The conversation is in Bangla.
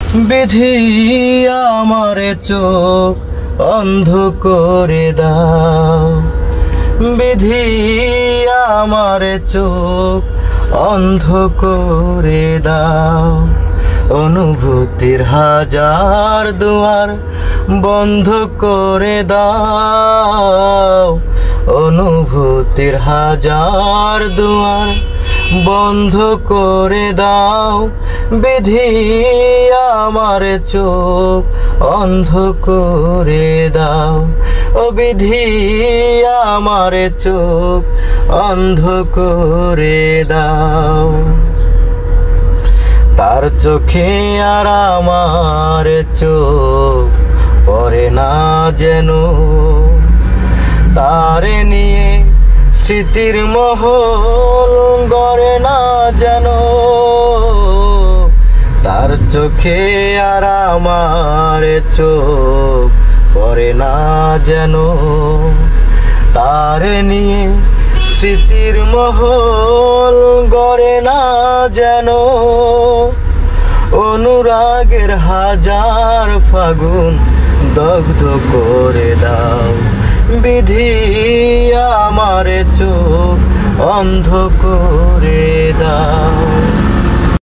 বিধি আমারে চোখ অন্ধ করে দাও, বিধি আমারে চোখ অন্ধ করে দাও। অনুভূতির হাজার দুয়ার বন্ধ করে দাও, অনুভূতির হাজার দুয়ার বন্ধ করে দাও। বিধি আমার চোখ অন্ধ করে দাও, ও বিধি আমার চোখ অন্ধ করে দাও। তার চোখে আর আমার চোখ পড়ে না যেন, তারে নিয়ে স্মৃতির মহল গড়ে না যেন। তার চোখে আর আমার চোখ পড়ে না যেন, তারে নিয়ে স্মৃতির মহল গড়ে না যেন। অনুরাগের হাজার ফাগুন দগ্ধ করে দাও, বিধি আমার চোখ অন্ধ করে দাও।